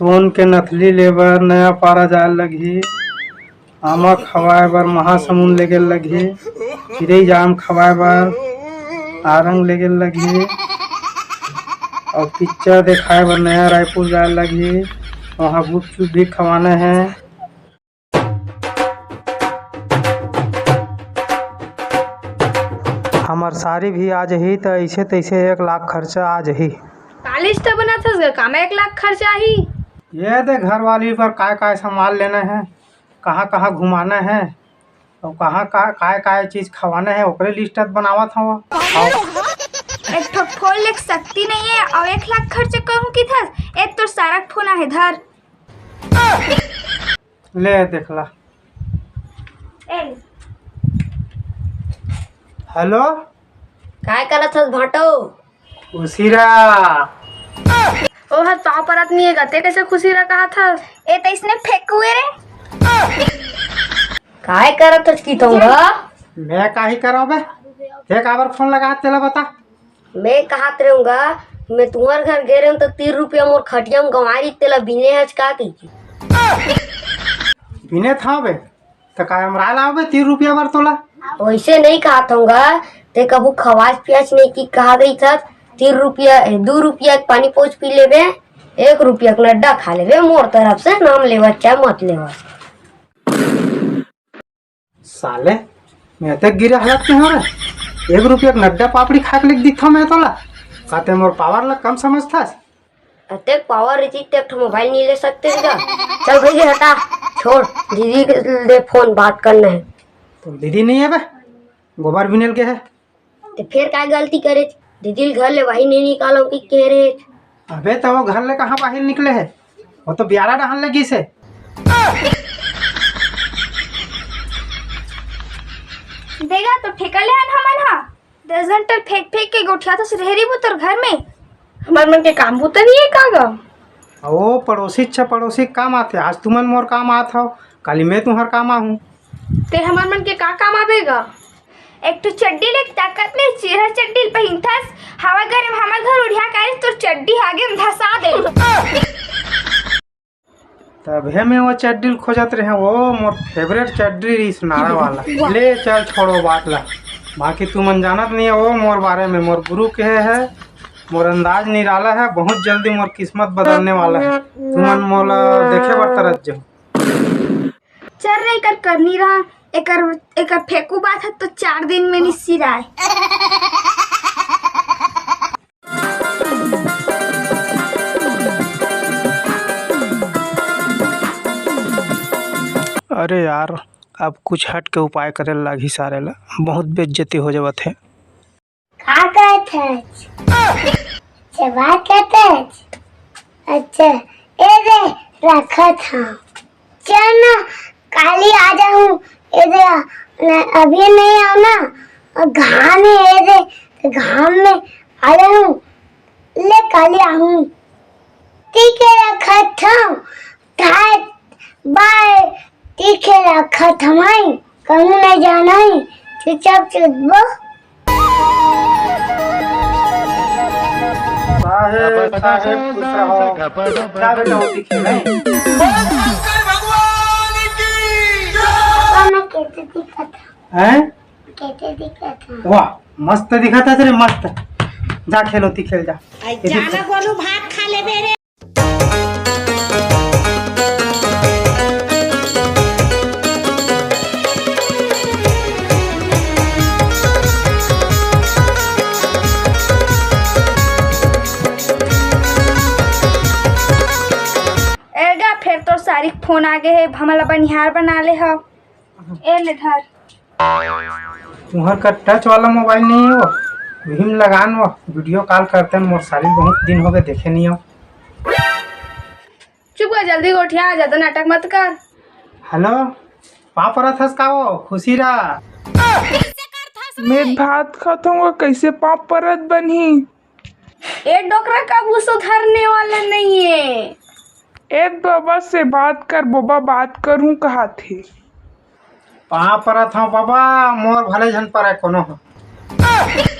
सोन के नथली लेबर नया पारा जाए लगी। आमा खवाए बर महासमुंद लेगे लगी। चिरई जाम खवाए बर आरंग लेगे लगी। और पिक्चर दिखाए बर नया रायपुर जाए लगी। वहाँ गुपचुप भी खवाना है। हमार सारी भी आ जही तो ऐसे तैसे 1 लाख खर्चा आ जही। कालिज तो बना था काम 1 लाख खर्चा ही। ये दे घर वाली पर काय सामान लेना है, कहाँ कहाँ घुमाना है और कहाँ काय चीज खवाना है, ओकरे लिस्ट बनावा था। एक तो फोन ले सकती नहीं है और 1 लाख खर्च कहूँ की था। एक तो सारा फोन है धर ले देखला। हेलो काय करत हस भाटो? उसीरा ओह तो पर आदमी है गते कैसे खुशी रहा कहा था। ए तो इसने फेंकुए रे। काय करत हस की तोंगा? मैं काहे करा बे? देख आवर फोन लगा तेला बता। मैं कहात रहूंगा मैं तुम्हारे घर गए रहूं तो 30 रुपया मोर खटिया में गंवारी तेला बिने हज का की बिने था बे तो काय हमरा लावे 30 रुपया बर तोला। वैसे नहीं कहा होगा ते कबू खवास पियास नहीं की कहा गई था 3 रुपया 2 रुपया के पानी पोछ पी लेबे 1 रुपया का लड्डा खा लेबे। मोर तरफ से नाम लेवा चाहे मत लेवा। साले मैं तक गिरे हालत में हो रहा 1 रुपया का नड्डा पापड़ी खा के लिख दिखा मैं तोला। कहते मोर पावर ला कम समझता। अतक पावर रही तक मोबाइल नहीं ले सकते क्या? चल भैया हटा छोड़ दीदी के फोन बात करना है। तो दीदी नहीं है बे गोबर बिनल के है तो फिर क्या गलती करे दीदी घर ले वही नहीं निकालो कि कह रहे। अबे तो वो घर ले कहाँ बाहर निकले है, वो तो ब्यारा डहान लगी से। देगा तो ठेका ले हमन हा 10 घंटा फेंक के गोठिया तो रहरी बुतर घर में हमार मन के काम बुतर नहीं है कागा। ओ पड़ोसी अच्छा पड़ोसी काम आते। आज तुमन मोर काम आत हो, कल मैं तुम्हार काम आहूँ। ते हमार मन के का काम आवेगा। एक तो चड्डी ले ताकत ने चेहरा चड्डी पहिनथस हवा गरम हमार घर उड़िया करे तो चड्डी आगे में धसा दे। तबे मैं वो चड्डी खोजत रहे। वो मोर फेवरेट चड्डी रही सुनारा वाला। ले चल छोड़ो बात ला, बाकी तुमन जानत नहीं है वो मोर बारे में। मोर गुरु के है, मोर अंदाज निराला है। बहुत जल्दी मोर किस्मत बदलने वाला है। तुमन मोला देखे बर तरस जो। चल रे कर करनी रहा एक फेंकू बात है तो 4 दिन में निस्सी रहा है। अरे यार अब कुछ हट के उपाय करे लागी सारे ला, बहुत बेइज्जती हो जावत है। क्या कहते हैं? अच्छा बात कहते हैं। अच्छा ए रे रखा था चल ना काली आ जाऊँ। ए दे अभी नहीं आओ ना घाम है ए दे घाम में आ जाऊँ ले काली आऊँ। ठीक है रखा था बाय। ठीक है रखा था मैं कहूँ नहीं जाना है चुपचाप चुप साहेब साहेब खुश रहो। क्या बेटा वो दिखे नहीं? कैसे दिखा था? हैं? कैसे दिखा था? वाह मस्त दिखा था तेरे मस्त। जा खेलो ती खेल जा। जाना बोलू भात खा ले मेरे। एगा फिर तो सारी फोन आगे है हमला बनिहार बना ले हो। ए ले धर तुम्हार का टच वाला मोबाइल नहीं है वो भीम लगान वो वीडियो कॉल करते हैं। मोर साली बहुत दिन हो गए देखे नहीं हो। चुप कर जल्दी गोठिया आ ज्यादा नाटक मत कर। हेलो वहाँ पर थस का वो खुशी रहा। मैं भात खाता हूँ कैसे पाप परत बनी। एक डोकरा का वो सुधरने वाला नहीं है। एक बाबा से बात कर बाबा बात करूँ कहा थे। वहाँ पर था बाबा मोर भले झन पर है कोनो हो।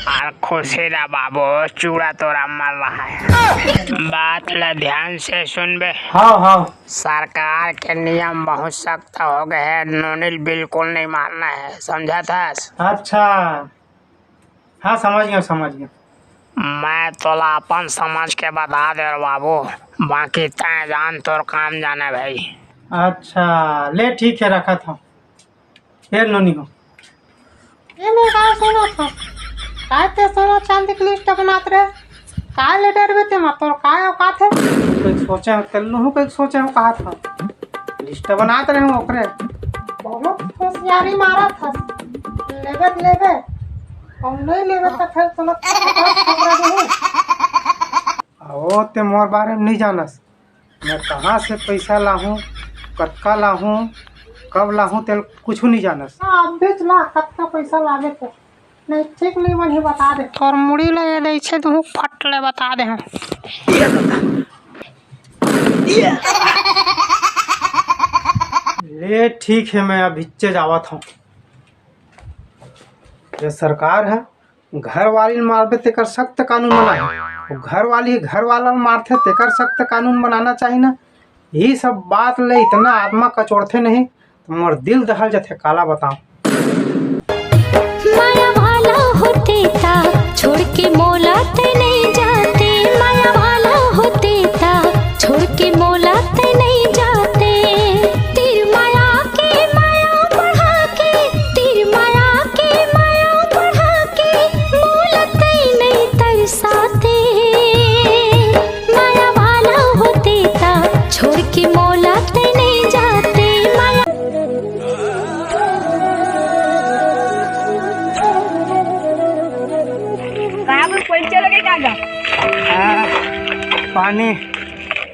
और खुशी ना बाबू, चूड़ा तोरा मर रहा है। बात ल ध्यान से सुन बे। हाँ हाँ सरकार के नियम बहुत सख्त हो गए हैं, नोनिल बिल्कुल नहीं मारना है, समझा था? अच्छा, हाँ समझ गया। मैं तोला अपन समझ के बता दे बाबू, बाकी तय जान तोर काम जाने भाई। अच्छा ले ठीक है, रखा था फिर नोनी हो। ये मैं कहा सुनो था काय ते सोना चांदी की लिस्ट बनाते रहे काय ले डरबे ते मत और काय औकात है कोई सोचे हो तेलू हो, कोई सोचे हो कहा था लिस्ट बनाते रहे हो ओकरे। बहुत होशियारी मारा था लेबे और नहीं लेबे तो फिर तुम खतरा नहीं। ओ ते मोर बारे में नहीं जानस, मैं कहाँ से पैसा लाहूँ, कतका लाहूँ, कब लाहूँ, तेल कुछ नहीं जानस। हाँ अब बेच ला कितना पैसा लागे थे नहीं ठीक नहीं मन ही बता दे और मुड़ी ले दे छे तू फट ले बता दे हम। ले ठीक है, मैं अब हिच्चे जावत हूँ। ये सरकार है, घर वाली मारबे तेकर सख्त कानून बना है, घर वाली घर वाला मारते तेकर सख्त कानून बनाना चाहिए ना। यही सब बात ले इतना आत्मा कचोड़ते नहीं तो मोर दिल दहल जाते काला बताऊं। माया वाला होते ता छोड़ के मोला ते नहीं जाते, माया वाला होते ता छोड़ के मोला ते नहीं जाते। तीर माया के माया बढ़ा के, तीर माया के माया बढ़ा के मोला ते नहीं तरसाते। माया वाला होते ता छोड़ के मोला ते नहीं जाते। माया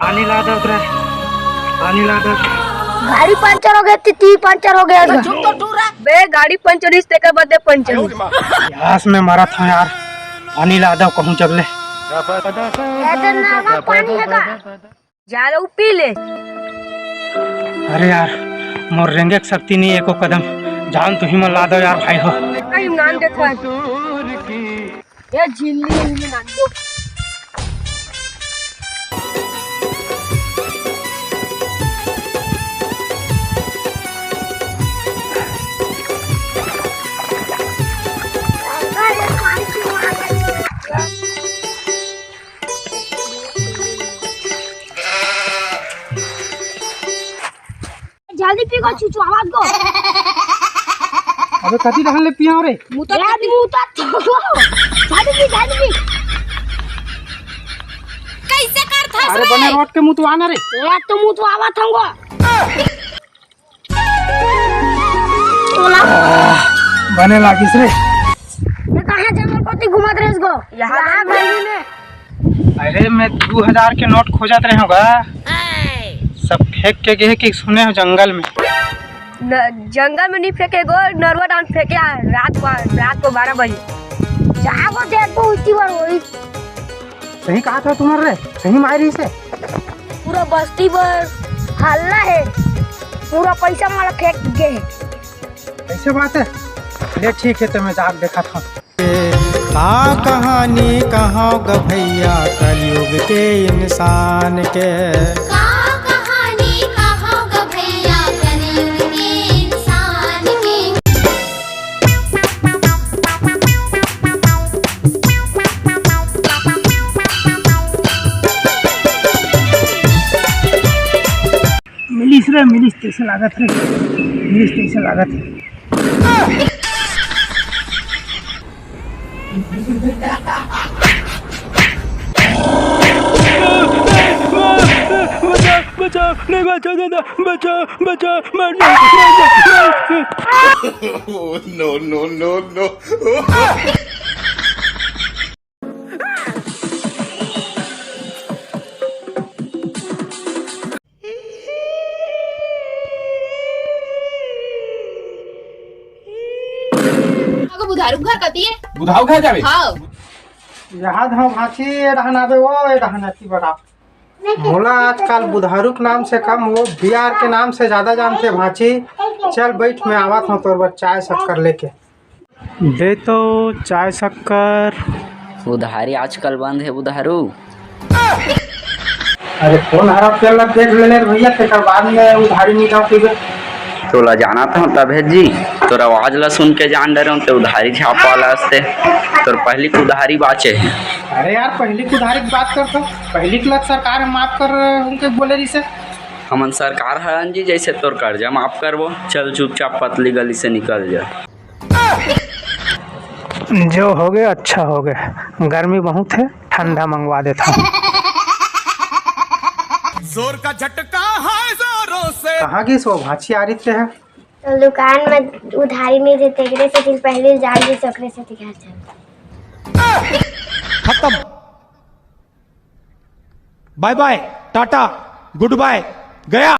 पानी ला दो, पानी ला दो। गाड़ी पंचर हो गई थी, पंचर हो गया बे गाड़ी पंचर इस तेकर बदले पंचर यास में मरा था यार, पानी ला दो कहूँ जब ले। पानी है का जा लो पी ले। अरे यार मोर रेंगे की शक्ति नहीं, एको कदम जान तू ही में ला दो यार भाई हो। कहीं नाम देखा ये झिल्ली नाम दो। जल्दी पी को चुचु आवाज को। अबे कथी रहन ले पिया रे? मुता जल्दी पी कैसे कर था? अरे बने रोड के मुंह तो आना रे। यार तो मुंह तो आवा थंगो बने लागिस रे। ये कहां जंगल कोती घुमत रहिस गो? यहां गली में। अरे मैं 2000 के नोट खोजत रहे होगा, सब फेंक के गए कि सुने हो जंगल में। जंगल में नहीं फेंके गो, नरवा डाउन फेंके रात को 12 बजे जागो देखो उसी बार वही सही कहा था तुम्हारे रे, सही मारी से पूरा बस्ती पर हल्ला है, पूरा पैसा मारा फेंक गए। ऐसे बात है, ले ठीक है तो मैं जाग देखा था। का कहानी कहाँ ग भैया कलयुग के इंसान के। मिलिस तैसे लागत रे, मिलिस तैसे लागत है। बचाओ नहीं बचाओ दादा, बचाओ no no no no. Budharu घर कती है बुधाऊ घर जावे। हाँ याद हो भाची रहना बे वो रहना की बड़ा मोला आजकल बुधारू के नाम से कम वो बिहार के नाम से ज्यादा जानते भाची। चल बैठ मैं आवा था तोर चाय सब कर लेके। दे तो चाय शक्कर। उधारी आजकल बंद है उधारू। अरे फोन हरा चल देख ले भैया, तेकर बाद में उधारी नहीं जाओ पीबे। तोला जाना था तब जी, तोर आवाज ला सुन के जान डरे तो उधारी छाप वाला हस्ते तोर पहली को उधारी बाचे है। अरे यार पहली की उधारी की बात करता, पहली की सरकार माफ कर उनके बोले रही से। हमन सरकार हन जी, जैसे तोर कर्जा माफ करबो, चल चुपचाप पतली गली से निकल जा। जो हो गया अच्छा हो गया, गर्मी बहुत है, ठंडा मंगवा देता हूँ। जोर का झटका है जोरों से। कहाँ की शोभाची आ रही है? तो दुकान में उधारी नहीं देते, एकरे से फिर पहले जान दी सकरे से दिखा चल। खत्म। Bye bye, tata, goodbye, गया।